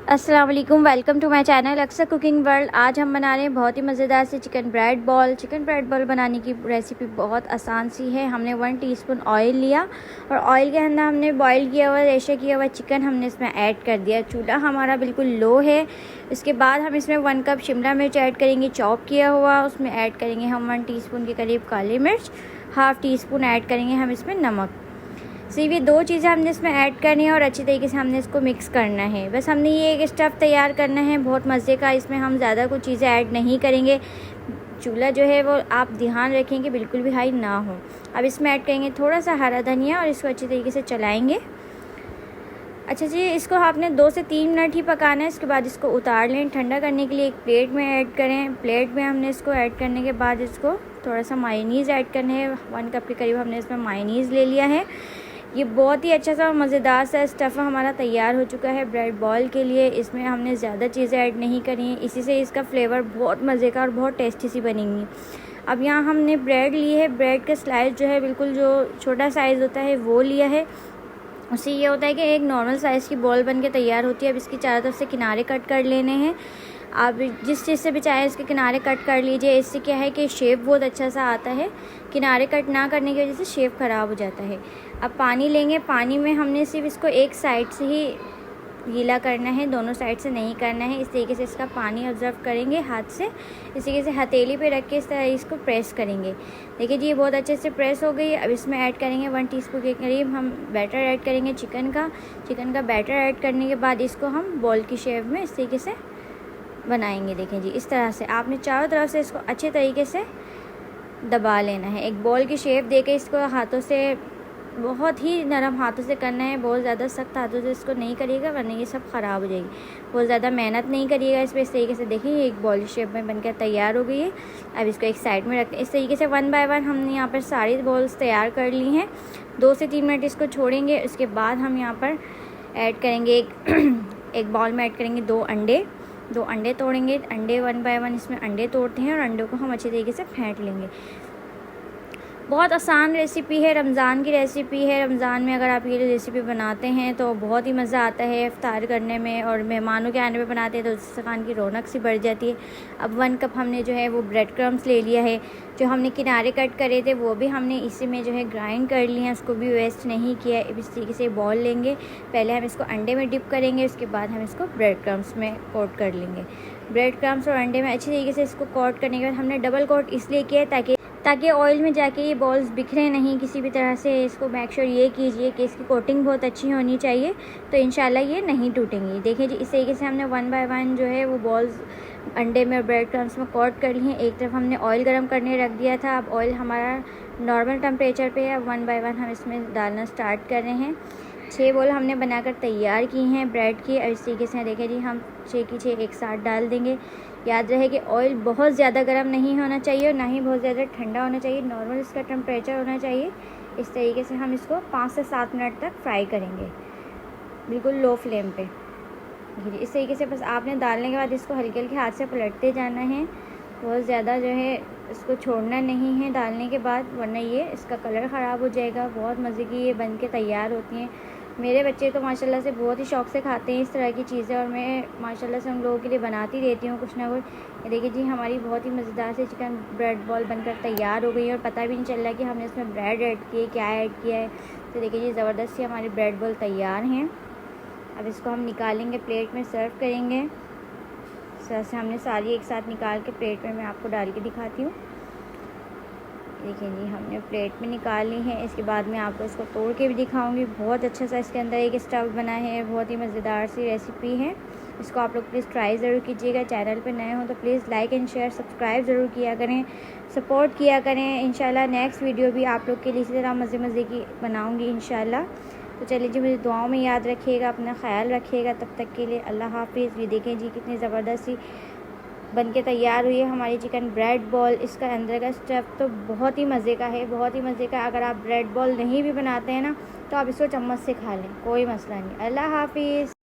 अस्सलाम वालेकुम, welcome to my channel अक्सर कुकिंग वर्ल्ड। आज हम बना रहे हैं बहुत ही मज़ेदार से chicken bread ball. Chicken bread ball बनाने की रेसिपी बहुत आसान सी है। हमने 1 टीस्पून ऑयल लिया और ऑयल के अंदर हमने बॉईल किया हुआ रेशा किया हुआ चिकन हमने इसमें ऐड कर दिया। चूल्हा हमारा बिल्कुल लो है। इसके बाद हम इसमें 1 कप शिमला मिर्च ऐड करेंगे चॉप किया हुआ। उसमें ऐड करेंगे हम 1 टीस्पून के करीब काली मिर्च, हाफ़ टीस्पून ऐड करेंगे हम इसमें नमक। सिर्फ ये 2 चीज़ें हमने इसमें ऐड करनी है और अच्छी तरीके से हमने इसको मिक्स करना है। बस हमने ये एक स्टफ़ तैयार करना है बहुत मज़े का। इसमें हम ज़्यादा कुछ चीज़ें ऐड नहीं करेंगे। चूल्हा जो है वो आप ध्यान रखें कि बिल्कुल भी हाई ना हो। अब इसमें ऐड करेंगे थोड़ा सा हरा धनिया और इसको अच्छी तरीके से चलाएँगे। अच्छा जी, इसको आपने 2 से 3 मिनट ही पकाना है। इसके बाद इसको उतार लें। ठंडा करने के लिए एक प्लेट में ऐड करें। प्लेट में हमने इसको ऐड करने के बाद इसको थोड़ा सा मायोनीज़ ऐड करना है। 1 कप के करीब हमने इसमें मायोनीज़ ले लिया है। ये बहुत ही अच्छा सा मज़ेदार सा स्टफ़ हमारा तैयार हो चुका है ब्रेड बॉल के लिए। इसमें हमने ज़्यादा चीज़ें ऐड नहीं करी हैं, इसी से इसका फ्लेवर बहुत मज़े का और बहुत टेस्टी सी बनेंगी। अब यहाँ हमने ब्रेड ली है। ब्रेड का स्लाइस जो है बिल्कुल जो छोटा साइज़ होता है वो लिया है। उससे ये होता है कि एक नॉर्मल साइज़ की बॉल बन के तैयार होती है। अब इसकी चारों तरफ से किनारे कट कर लेने हैं। आप जिस चीज़ से भी चाहे इसके किनारे कट कर लीजिए। इससे क्या है कि शेप बहुत अच्छा सा आता है। किनारे कट ना करने की वजह से शेप ख़राब हो जाता है। अब पानी लेंगे। पानी में हमने सिर्फ इसको एक साइड से ही गीला करना है, दोनों साइड से नहीं करना है। इस तरीके से इसका पानी ऑब्जर्व करेंगे हाथ से। इस तरीके से हथेली पे रख के इस तरह इसको प्रेस करेंगे। देखिए जी, ये बहुत अच्छे से प्रेस हो गई। अब इसमें ऐड करेंगे 1 टीस्पून के करीब हम बैटर ऐड करेंगे चिकन का बैटर ऐड करने के बाद इसको हम बॉल की शेप में इस तरीके से बनाएंगे। देखें जी, इस तरह से आपने चारों तरफ से इसको अच्छे तरीके से दबा लेना है। एक बॉल की शेप देके इसको हाथों से बहुत ही नरम हाथों से करना है। बहुत ज़्यादा सख्त हाथों से इसको नहीं करिएगा वरना ये सब ख़राब हो जाएगी। बहुत ज़्यादा मेहनत नहीं करिएगा इस पर। इस तरीके से देखिए ये एक बॉल शेप में बनकर तैयार हो गई है। अब इसको एक साइड में रखते हैं। इस तरीके से 1 बाय 1 हमने यहाँ पर सारी बॉल्स तैयार कर ली हैं। 2 से 3 मिनट इसको छोड़ेंगे। उसके बाद हम यहाँ पर ऐड करेंगे एक बाउल में ऐड करेंगे 2 अंडे तोड़ेंगे। अंडे 1 बाय 1 इसमें अंडे तोड़ते हैं और अंडों को हम अच्छी तरीके से फेंट लेंगे। बहुत आसान रेसिपी है, रमज़ान की रेसिपी है। रमज़ान में अगर आप ये रेसिपी बनाते हैं तो बहुत ही मज़ा आता है इफ्तार करने में, और मेहमानों के आने पे बनाते हैं तो उससे खान की रौनक सी बढ़ जाती है। अब 1 कप हमने जो है वो ब्रेड क्रम्स ले लिया है। जो हमने किनारे कट करे थे वो भी हमने इसी में जो है ग्राइंड कर लिए हैं, उसको भी वेस्ट नहीं किया। इस तरीके से बॉल लेंगे। पहले हम इसको अंडे में डिप करेंगे, उसके बाद हम इसको ब्रेड क्रम्स में कोट कर लेंगे। ब्रेड क्रम्स और अंडे में अच्छी तरीके से इसको कोट करने के बाद हमने डबल कोट इसलिए किया है ताकि ऑयल में जाके ये बॉल्स बिखरे नहीं किसी भी तरह से। इसको मेक श्योर ये कीजिए कि इसकी कोटिंग बहुत अच्छी होनी चाहिए, तो इंशाल्लाह ये नहीं टूटेंगी। देखिए जी, इस तरीके से हमने 1 बाय 1 जो है वो बॉल्स अंडे में और ब्रेड क्रम्स में कोट कर लिए हैं। एक तरफ हमने ऑयल गर्म करने रख दिया था। अब ऑयल हमारा नॉर्मल टेम्परेचर पे है। अब 1 बाय 1 हम इसमें डालना स्टार्ट कर रहे हैं। 6 बॉल हमने बनाकर तैयार की हैं ब्रेड की। और इस तरीके से देखें जी, हम 6 की 6 एक साथ डाल देंगे। याद रहे कि ऑयल बहुत ज़्यादा गर्म नहीं होना चाहिए और ना ही बहुत ज़्यादा ठंडा होना चाहिए। नॉर्मल इसका टेम्परेचर होना चाहिए। इस तरीके से हम इसको 5 से 7 मिनट तक फ्राई करेंगे, बिल्कुल लो फ्लेम पे। इस तरीके से बस आपने डालने के बाद इसको हल्के हल्के हाथ से पलटते जाना है। बहुत ज़्यादा जो है इसको छोड़ना नहीं है डालने के बाद, वरना ये इसका कलर ख़राब हो जाएगा। बहुत मज़े की ये बन के तैयार होती हैं। मेरे बच्चे तो माशाल्लाह से बहुत ही शौक़ से खाते हैं इस तरह की चीज़ें, और मैं माशाल्लाह से उन लोगों के लिए बनाती रहती हूँ कुछ ना कुछ। ये देखिए जी, हमारी बहुत ही मज़ेदार से चिकन ब्रेड बॉल बनकर तैयार हो गई है और पता भी नहीं चल रहा कि हमने इसमें ब्रेड ऐड किए, क्या ऐड किया है। तो देखिए जी, ज़बरदस्त सी हमारी ब्रेड बॉल तैयार हैं। अब इसको हम निकालेंगे, प्लेट में सर्व करेंगे। इस तरह से हमने सारी एक साथ निकाल के प्लेट में मैं आपको डाल के दिखाती हूँ। देखिए जी, हमने प्लेट में निकाल ली है। इसके बाद मैं आपको इसको तोड़ के भी दिखाऊंगी। बहुत अच्छा सा इसके अंदर एक स्टफ़ बना है। बहुत ही मज़ेदार सी रेसिपी है। इसको आप लोग प्लीज़ ट्राई ज़रूर कीजिएगा। चैनल पे नए हो तो please like and share subscribe ज़रूर किया करें, सपोर्ट किया करें। इंशाल्लाह नेक्स्ट वीडियो भी आप लोग के लिए इसी तरह मज़े की बनाऊँगी इंशाल्लाह। तो चलिए जी, मुझे दुआओं में याद रखिएगा, अपना ख्याल रखिएगा। तब तक के लिए अल्लाह हाफ़िज़। ये देखें जी, कितनी ज़बरदस्त सी बन के तैयार हुई है हमारी चिकन ब्रेड बॉल। इसका अंदर का स्टफ़ तो बहुत ही मज़े का है, बहुत ही मज़े का। अगर आप ब्रेड बॉल नहीं भी बनाते हैं ना तो आप इसको चम्मच से खा लें, कोई मसला नहीं। अल्लाह हाफ़िज़।